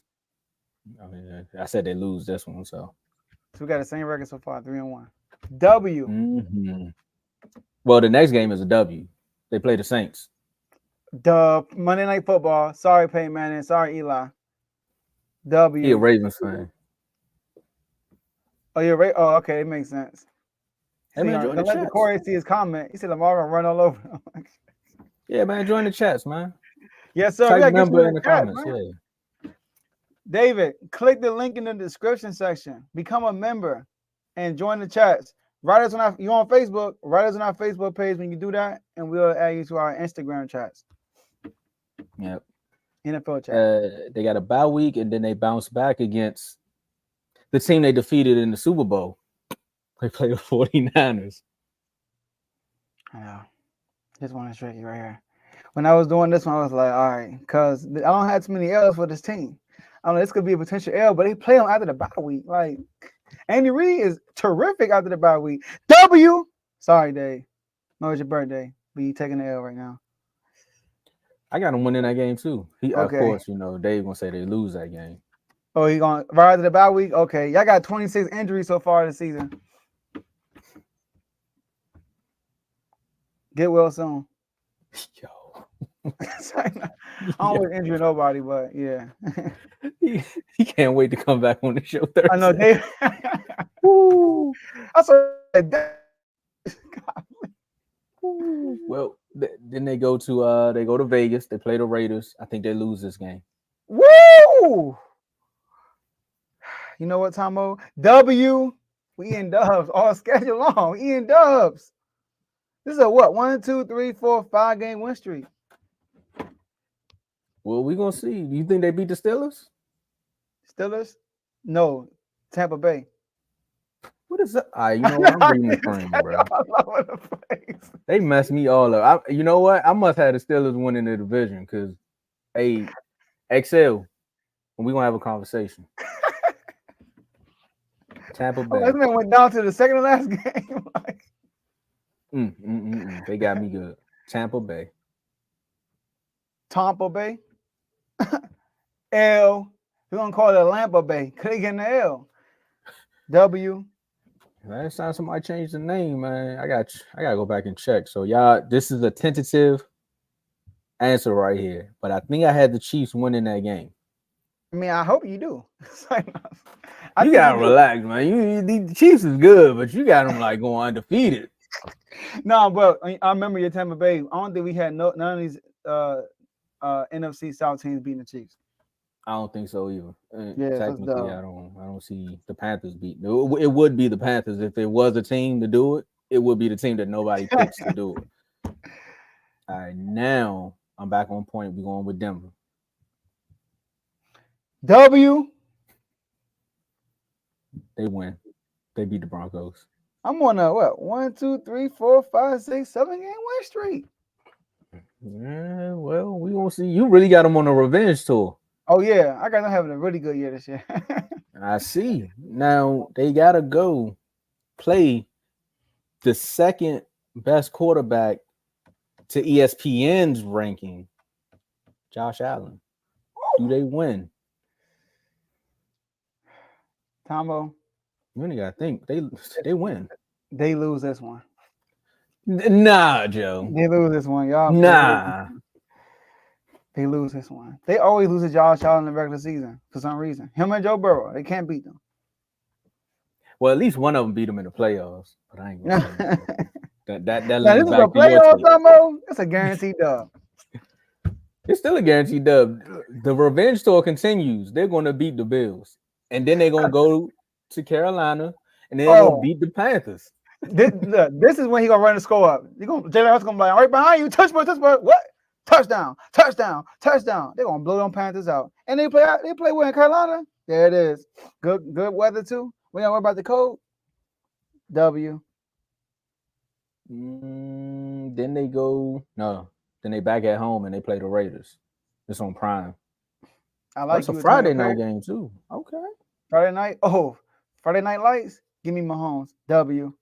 I mean, I said they lose this one, so we got the same record so far, 3-1. W. Mm-hmm. Well, the next game is a W. They play the Saints. Monday Night Football. Sorry, Peyton Manning. Sorry, Eli. W. He a Ravens fan. Oh, you're right. Oh, okay, it makes sense. Hey, man, join the let chats. Corey see his comment. He said Lamar gonna run all over him. Yeah, man, join the chats, man. Yes, sir. Type number in the comments. Man. Yeah. David, click the link in the description section. Become a member and join the chats. Write us on you on Facebook. Write us on our Facebook page when you do that, and we'll add you to our Instagram chats. Yep. NFL chat. They got a bye week, and then they bounce back against the team they defeated in the Super Bowl. They play the 49ers. I know. This one is tricky right here. When I was doing this one, I was like, all right, because I don't have too many L's for this team. I don't know, this could be a potential L, but they play them after the bye week. Like, Andy Reid is terrific after the bye week. W. Sorry, Dave. No, it's your birthday, but you taking the L right now. I got him winning that game too. Of course, you know, Dave gonna say they lose that game. Oh, he going right after the bye week? Okay, y'all got 26 injuries so far this season. Get well soon. Yo. I don't injure nobody, but yeah. he can't wait to come back on the show Thursday. I know, Dave. Woo. I saw that. Well, then they go to Vegas. They play the Raiders. I think they lose this game. Woo! You know what, Tomo? W. We in dubs all schedule long. We in dubs. This is a what? 1, 2, 3, 4, 5 game win streak. Well, we're gonna see. Do you think they beat the Steelers? Steelers? No. Tampa Bay. What is that? You know what? I'm bringing the frame, bro. They messed me all up. You know what? I must have the Steelers winning the division because, hey, XL, we're gonna have a conversation. Tampa Bay. That man went down to the second to last game. They got me good. Tampa Bay. Tampa Bay. L. We're gonna call it Lampa Bay. Could they get an L? W. Last time somebody changed the name, man. I gotta go back and check. So y'all, this is a tentative answer right here. But I think I had the Chiefs winning that game. I mean, I hope you do. I You think gotta you do. relax, man. The Chiefs is good, but you got them like going undefeated. No, but I remember your Tampa Bay. I don't think we had none of these NFC South teams beating the Chiefs. I don't think so either. Yeah, so Technically, I don't see the Panthers beating. It would be the Panthers if there was a team to do it. It would be the team that nobody picks to do it. All right, now I'm back on point. We're going with Denver. W. They win. They beat the Broncos. I'm on a what? 1, 2, 3, 4, 5, 6, 7 game win streak. Yeah, well, we gonna see. You really got them on a revenge tour. Oh yeah, I got them having a really good year this year. I see. Now they gotta go play the second best quarterback to ESPN's ranking, Josh Allen. Do they win? Tomo, You only gotta think they win. they lose this one. Nah, Joe. They lose this one, y'all. Nah. They lose this one. They always lose to Josh Allen in the regular season for some reason. Him and Joe Burrow, they can't beat them. Well, at least one of them beat them in the playoffs. But I ain't gonna say that. That Now, this leads is a back to your playoff, team. Tomo. It's a guaranteed dub. It's still a guaranteed dub. The revenge tour continues. They're going to beat the Bills, and then they're going to go to Carolina, and then they're going to beat the Panthers. This is when he gonna run the score up. Jalen Hurts gonna be like, all right behind you, touchdown. What? Touchdown. They're gonna blow them Panthers out. And they play where in Carolina? There it is. Good weather too. We don't worry about the cold. W. Then they go Then they back at home and they play the Raiders. It's on Prime. I like It's a Friday night game too. Okay. Friday night. Oh, Friday Night Lights. Give me Mahomes. W.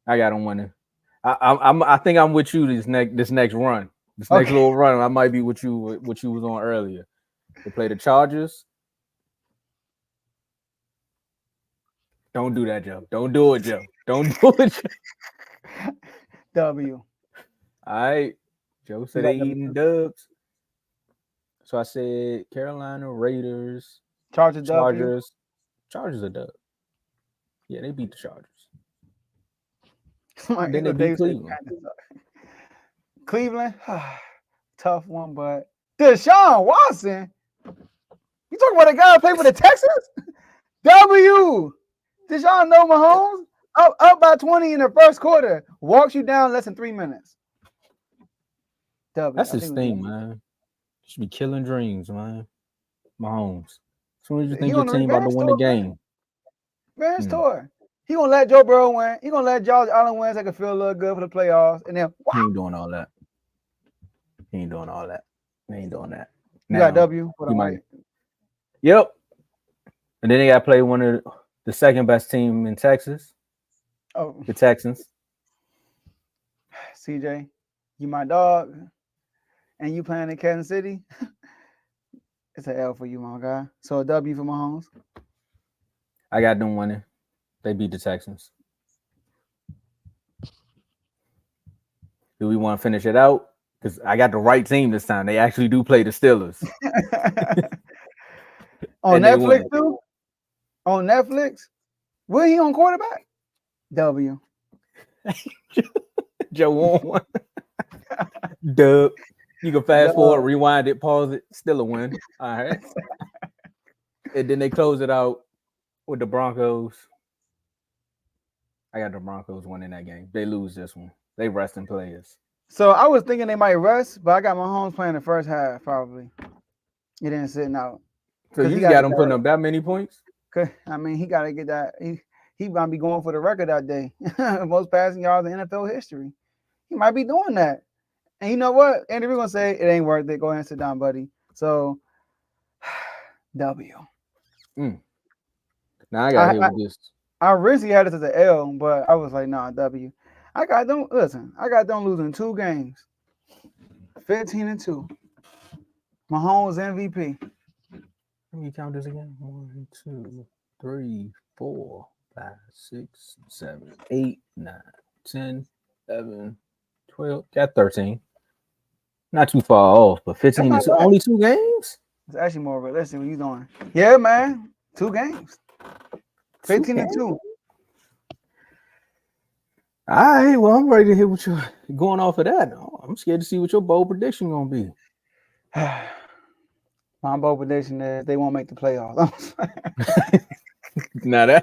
I got them winning. I think I'm with you this next run. This next little run. I might be with you was on earlier. They play the Chargers. Don't do that, Joe. Don't do it, Joe. Don't do it, Joe. W. All right. Joe said they eating dubs. So I said Carolina, Raiders, Chargers are dub. Yeah, they beat the Chargers. Then they beat Cleveland. Cleveland, tough one, but Deshaun Watson. You talking about a guy who played for the Texans? W. Deshaun no Mahomes up by 20 in the first quarter, walks you down less than 3 minutes. W. That's his thing, man. You should be killing dreams, man. Mahomes. As soon as you think your team about to win the game. Revenge tour. He gonna let Joe Burrow win. He gonna let Josh Allen win so they can feel a little good for the playoffs. And then He ain't doing all that. He ain't doing that. You got W. Yep. And then they got to play one of the second best team in Texas. Oh, the Texans. CJ, you my dog, and you playing in Kansas City. It's an L for you, my guy. So a W for Mahomes. I got them winning. They beat the Texans. Do we want to finish it out? Because I got the right team this time. They actually do play the Steelers. On Netflix, too? On Netflix? Will he on quarterback? W. Joe won one. Dub. You can fast forward, rewind it, pause it. Still a win. All right. And then they close it out with the Broncos. I got the Broncos winning that game. They lose this one. They resting players. So I was thinking they might rest, but I got Mahomes playing the first half, probably. He didn't sitting out. So you got him putting up that many points? I mean, he got to get that. He gonna be going for the record that day. Most passing yards in NFL history. He might be doing that. And you know what? Andy, we're gonna say it ain't worth it. Go ahead and sit down, buddy. So W. Now I got hit with this. I originally had it as an L, but I was like, nah, W. I got them losing 2 games. 15-2. Mahomes MVP. Let me count this again. 1, 2, 3, 4, 5, 6, 7, 8, 9, 10, 11, 12. Got 13. Not too far off, but 15 not is bad. only 2 games. It's actually more realistic. What you doing? Yeah, man. 2 games. 15 and 2. All right, well, I'm ready to hear what you're going off of that. I'm scared to see what your bold prediction gonna be. My bold prediction is they won't make the playoffs. Now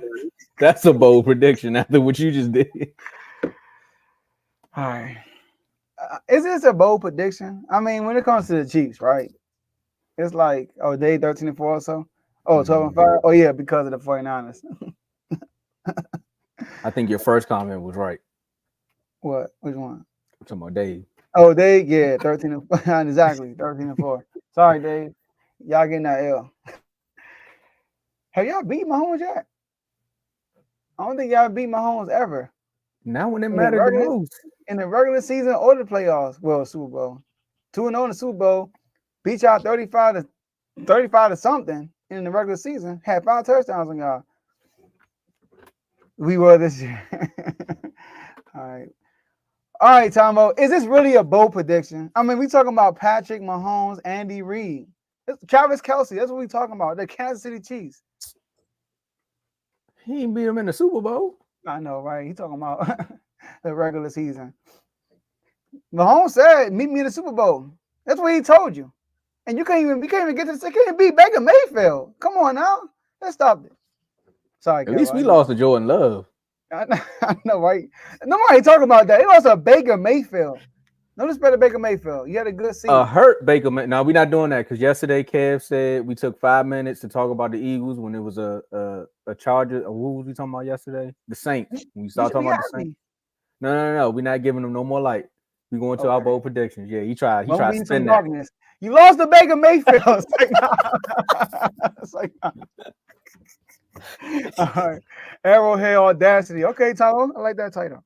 that's a bold prediction after what you just did. All right. Is this a bold prediction? I mean, when it comes to the Chiefs, right? It's like, oh, they 13 and 4 or so. Oh, 12 and 5. Oh, yeah, because of the 49ers. I think your first comment was right. What? Which one? I'm talking about Dave. Oh, they, yeah, 13 and 4. Exactly, 13 and 4. Sorry, Dave. Y'all getting that L. Have y'all beat Mahomes yet? I don't think y'all beat Mahomes ever. Now when it mattered the most. In the regular season or the playoffs. Well, Super Bowl. 2-0 in the Super Bowl. Beat y'all 35 to something in the regular season. Had 5 touchdowns on y'all. We were this year. All right, Tomo. Is this really a bold prediction? I mean, we talking about Patrick Mahomes, Andy Reid. It's Travis Kelce. That's what we talking about. The Kansas City Chiefs. He ain't beat him in the Super Bowl. I know, right? He talking about the regular season. Mahomes said, "Meet me in the Super Bowl." That's what he told you. And you can't even get to you can't beat Baker Mayfield. Come on now. Let's stop it. Sorry, At least we lost to Jordan Love. I know, right? Nobody talking about that. They lost to Baker Mayfield. No disrespect to Baker Mayfield. You had a good season. Hurt Baker. No, we're not doing that because yesterday Kev said we took 5 minutes to talk about the Eagles when it was a Charger. Who was we talking about yesterday? The Saints. When we started talking about the Saints. No. We're not giving them no more light. We're going to our bold predictions. Yeah, he tried to spin that. Darkness. You lost to Baker Mayfield. It's like, nah. It's like, nah. All right. Arrowhead Audacity. Okay, Tomo. I like that title.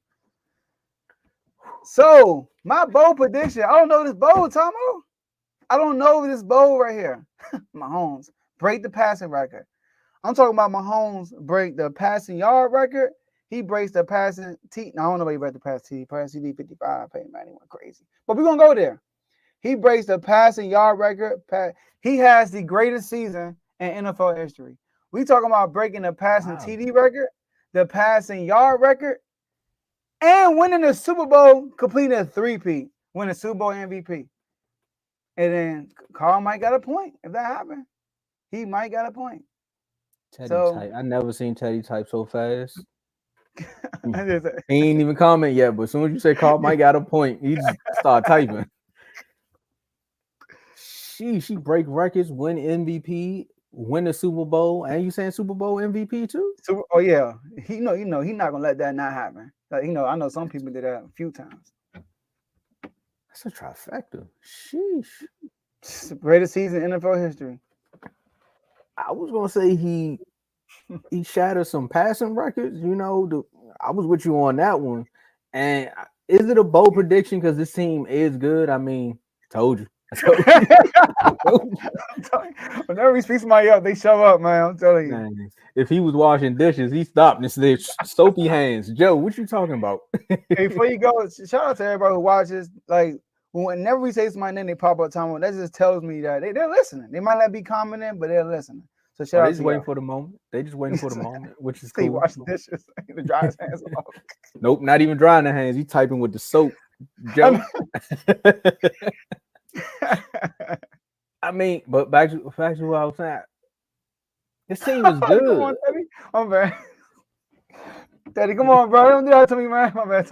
So, my bold prediction. I don't know this bold, Tomo. I don't know this bold right here. Mahomes break the passing record. I'm talking about Mahomes break the passing yard record. He breaks the passing T. No, I don't know where he breaks the pass T. Pass CD 55. Peyton Manning went crazy. But we're going to go there. He breaks the passing yard record. He has the greatest season in NFL history. We talking about breaking the passing TD record, the passing yard record, and winning the Super Bowl, completing a 3-peat, winning Super Bowl MVP. And then Carl might got a point if that happened. He might got a point. Teddy type. I never seen Teddy type so fast. He ain't even comment yet, but as soon as you say Carl might got a point, he just start typing. She break records, win MVP, win the Super Bowl, and you saying Super Bowl MVP too? Oh yeah, he know he not gonna let that not happen. Like I know some people did that a few times. That's a trifecta. Sheesh. It's the greatest season in NFL history. I was gonna say he shattered some passing records. I was with you on that one. And is it a bold prediction because this team is good? I mean, told you. Whenever he speaks somebody up, they show up, man. I'm telling you. Man, if he was washing dishes, he stopped and said, "Soapy hands." Joe, what you talking about? Hey, before you go, shout out to everybody who watches. Like, whenever we say somebody's name, they pop up time. That just tells me that they're listening. They might not be commenting, but they're listening. So shout out. They just waiting for the moment. They just waiting for the moment, which is cool. He washing dishes. To dry his hands off. Nope, not even drying the hands. He typing with the soap. Joe. I mean, but back to what I was saying. This team is good. Come on, Teddy. I'm bad. Teddy, come on, bro. Don't do that to me, man. My bad.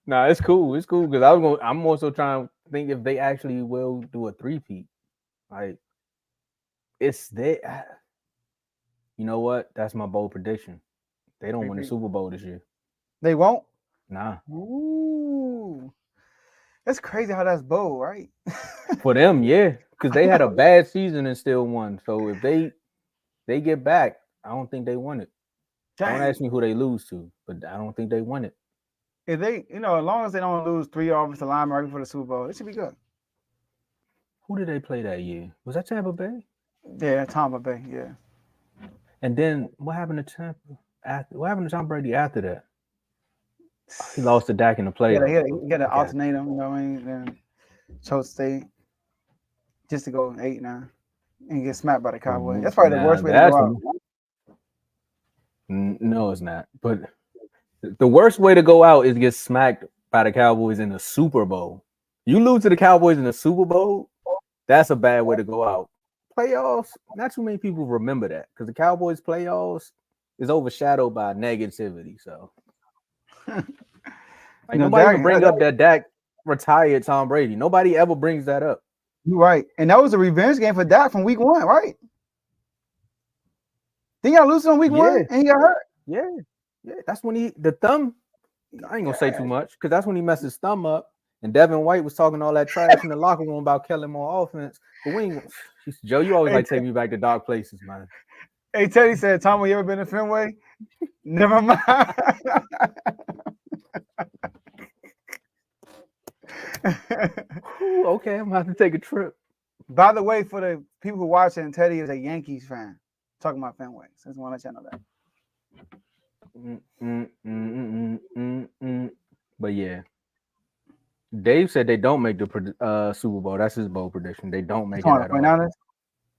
Nah, it's cool. It's cool because I'm also trying to think if they actually will do a 3-peat. Like, it's there. You know what? That's my bold prediction. They don't win the Super Bowl this year. They won't? Nah. Ooh. That's crazy how that's bold, right? For them, yeah. Because they had a bad season and still won. So if they get back, I don't think they won it. Dang. Don't ask me who they lose to, but I don't think they won it. If they, as long as they don't lose 3 offensive linemen right before the Super Bowl, it should be good. Who did they play that year? Was that Tampa Bay? Yeah, Tampa Bay, yeah. And then what happened to Tampa? What happened to Tom Brady after that? He lost to Dak in the He playoffs. got to alternate them, you know what I mean? Then chose State just to go 8-9 and get smacked by the Cowboys. That's probably the worst way to go out. No, it's not. But the worst way to go out is get smacked by the Cowboys in the Super Bowl. You lose to the Cowboys in the Super Bowl, that's a bad way to go out. Playoffs, not too many people remember that because the Cowboys playoffs is overshadowed by negativity. So, like, nobody even bring up that Dak retired Tom Brady. Nobody ever brings that up. You're right, and that was a revenge game for Dak from week 1, right? Didn't y'all lose on week 1 and he got hurt? Yeah. That's when the thumb. I ain't gonna say too much because that's when he messed his thumb up. And Devin White was talking all that trash in the locker room about Kellen Moore offense. But we ain't. Joe, you always like take me back to dark places, man. Hey, Teddy said, Tomo, you ever been to Fenway? Never mind. Ooh, okay, I'm gonna have to take a trip. By the way, for the people who watching, Teddy is a Yankees fan. Talking about Fenway. So I just want to let y'all know that. But yeah. Dave said they don't make the Super Bowl. That's his bold prediction. They don't make it at all.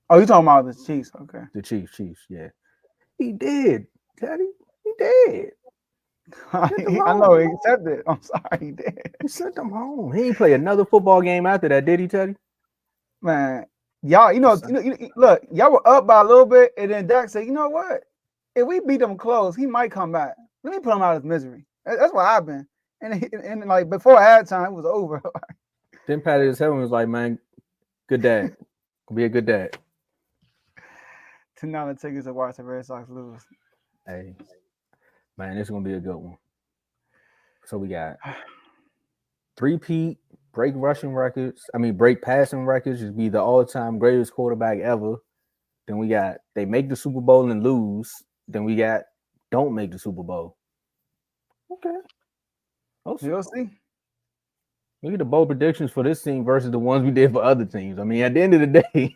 Oh, you talking about the Chiefs? Okay. The Chiefs. Yeah. He did, Teddy. He did. I know he accepted it. I'm sorry, he did. He sent them home. He ain't play another football game after that, did he, Teddy? Man, y'all, look, y'all were up by a little bit, and then Dak said, you know what? If we beat them close, he might come back. Let me put him out of his misery. That's what happened. And like before halftime, it was over. Then patted his head and was like, man, good dad. Be a good dad. $10 tickets to watch the Red Sox lose. Hey, man, this is going to be a good one. So we got three-peat, break passing records, just be the all-time greatest quarterback ever. Then we got they make the Super Bowl and lose. Then we got don't make the Super Bowl. Okay. You'll see. Look at the bold predictions for this team versus the ones we did for other teams. I mean, at the end of the day,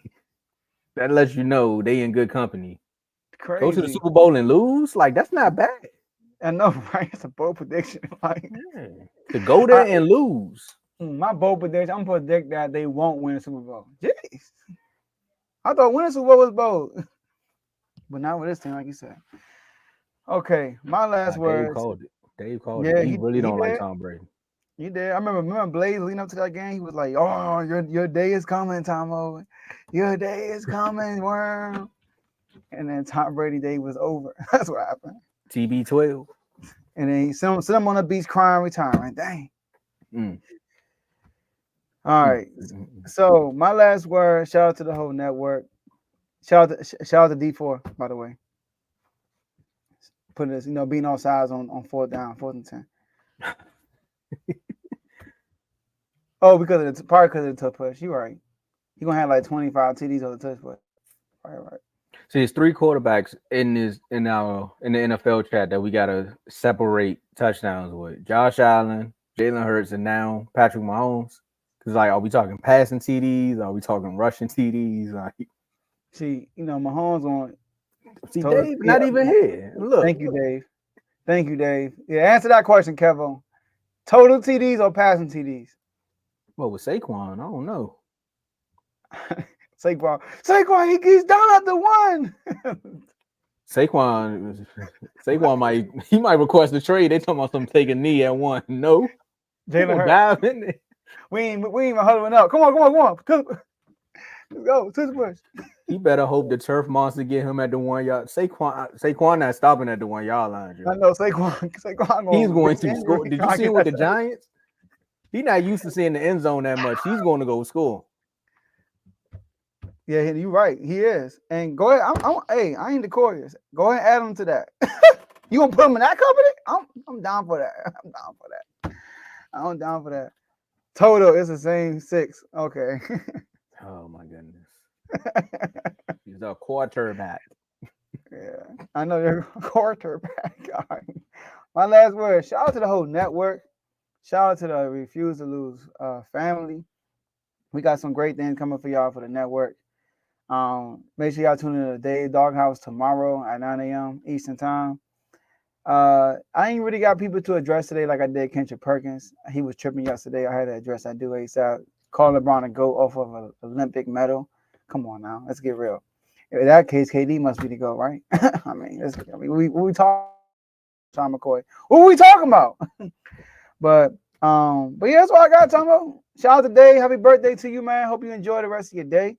that lets you know they in good company. Crazy. Go to the Super Bowl and lose? Like, that's not bad. I know, right? It's a bold prediction. Like, to go there and lose. My bold prediction, I'm going to predict that they won't win the Super Bowl. Jeez. I thought winning the Super Bowl was bold. But not with this team, like you said. Okay, my last words. Dave called it. He really don't like Tom Brady. He did. I remember Blaze leading up to that game. He was like, "Oh, your day is coming, Tomo. Your day is coming, worm." And then Tom Brady day was over. That's what happened. TB12. And then he sent him on the beach crying retirement. Dang. All right. So my last word. Shout out to the whole network. Shout out to D4, by the way. Putting this, being all sides on 4th and 10. Probably because of the touch push. You're right. He's gonna have like 25 TDs on the touch push. Right. See, there's 3 quarterbacks in the NFL chat that we gotta separate touchdowns with: Josh Allen, Jalen Hurts, and now Patrick Mahomes. Because like, are we talking passing TDs? Are we talking rushing TDs? Like, see, Mahomes on. See, Dave not even here. Look. Thank you, Dave. Yeah, answer that question, Kevin. Total TDs or passing TDs? Well, with Saquon, I don't know. Saquon, he's down at the 1. Saquon might request a trade. They talking about some take a knee at 1. No, Jalen Hurts. Dive in there. We ain't even huddling up. Come on. Let's go. To the push. He better hope the turf monster get him at the 1 yard. Saquon not stopping at the 1 yard line. Joe. I know Saquon. He's going to score. Did you see him with the Giants? He's not used to seeing the end zone that much. He's going to go score. Yeah, you're right. He is. And go ahead. I ain't the Couriers. Go ahead and add him to that. You gonna put him in that company? I'm down for that. I'm down for that. Total is the same 6. Okay. Oh my goodness. He's a quarterback. Yeah, I know you're a quarterback. All right. My last word. Shout out to the whole network. Shout out to the Refuse to Lose family. We got some great things coming for y'all for the network. Make sure y'all tune in to the Dave Doghouse tomorrow at 9 a.m. Eastern Time. I ain't really got people to address today like I did Kendrick Perkins. He was tripping yesterday. I had to address that dude ASAP. Call LeBron a GOAT off of an Olympic medal. Come on now, let's get real. In that case, KD must be the GOAT, right? We talk Tom McCoy. What we talking about? but yeah, that's all I got, Tomo. Shout out to Dave. Happy birthday to you, man. Hope you enjoy the rest of your day.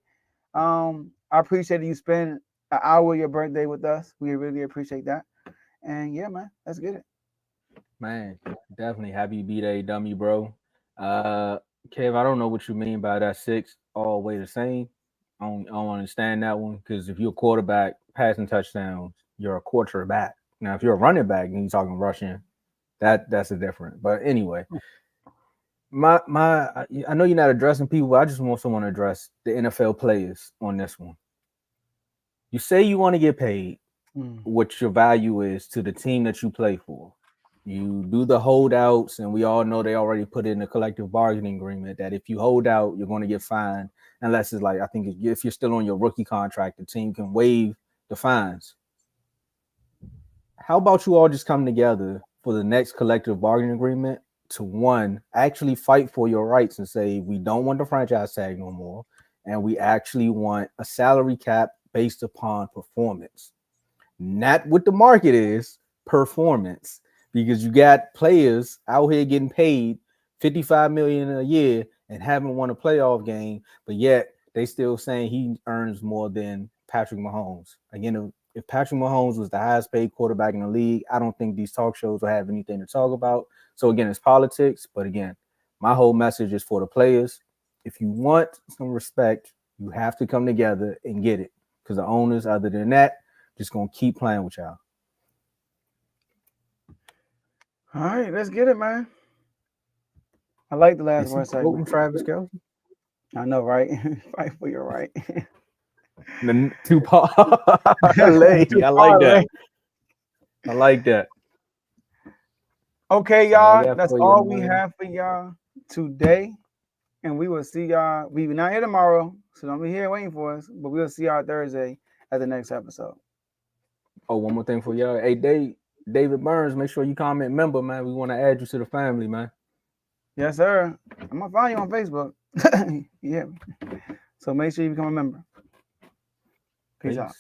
I appreciate you spending an hour of your birthday with us. We really appreciate that. And yeah, man, let's get it. Man, definitely happy B-Day, dummy, bro. Kev, I don't know what you mean by that 6 all way the same. I don't understand that one, because if you're a quarterback, passing touchdowns, you're a quarterback. Now, if you're a running back and you're talking rushing, that's a different. But anyway, I know you're not addressing people, but I just want someone to address the NFL players on this one. You say you want to get paid what your value is to the team that you play for. You do the holdouts, and we all know they already put in a collective bargaining agreement that if you hold out, you're going to get fined, unless it's like, I think if you're still on your rookie contract, the team can waive the fines. How about you all just come together for the next collective bargaining agreement to, one, actually fight for your rights and say, we don't want the franchise tag no more, and we actually want a salary cap based upon performance. Not what the market is, performance. Because you got players out here getting paid $55 million a year and haven't won a playoff game, but yet they still saying he earns more than Patrick Mahomes. Again, if Patrick Mahomes was the highest paid quarterback in the league, I don't think these talk shows will have anything to talk about. So again, it's politics. But again, my whole message is for the players. If you want some respect, you have to come together and get it. Because the owners, other than that, just going to keep playing with y'all. All right, let's get it, man. I like the last word segment. Travis Kelce. I know, right? Fight for your right. The Tupac. I like that. I like that. Okay, y'all. That's all we have for y'all today. And we will see y'all. We will not here tomorrow, so don't be here waiting for us. But we'll see y'all Thursday at the next episode. Oh, one more thing for y'all. Hey, David Burns, make sure you comment member, man. We want to add you to the family, man. Yes, sir. I'm going to find you on Facebook. Yeah. So make sure you become a member. Peace out.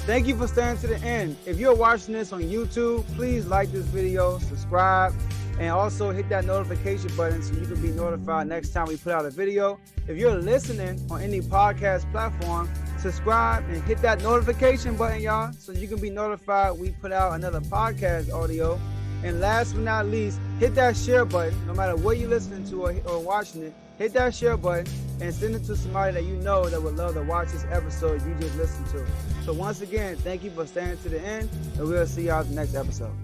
Thank you for staying to the end. If you're watching this on YouTube, please like this video, subscribe, and also hit that notification button so you can be notified next time we put out a video. If you're listening on any podcast platform, subscribe and hit that notification button, y'all, so you can be notified we put out another podcast audio. And last but not least, hit that share button. No matter what you're listening to or watching it, hit that share button and send it to somebody that you know that would love to watch this episode you just listened to. So once again, thank you for staying to the end, and we'll see y'all in the next episode.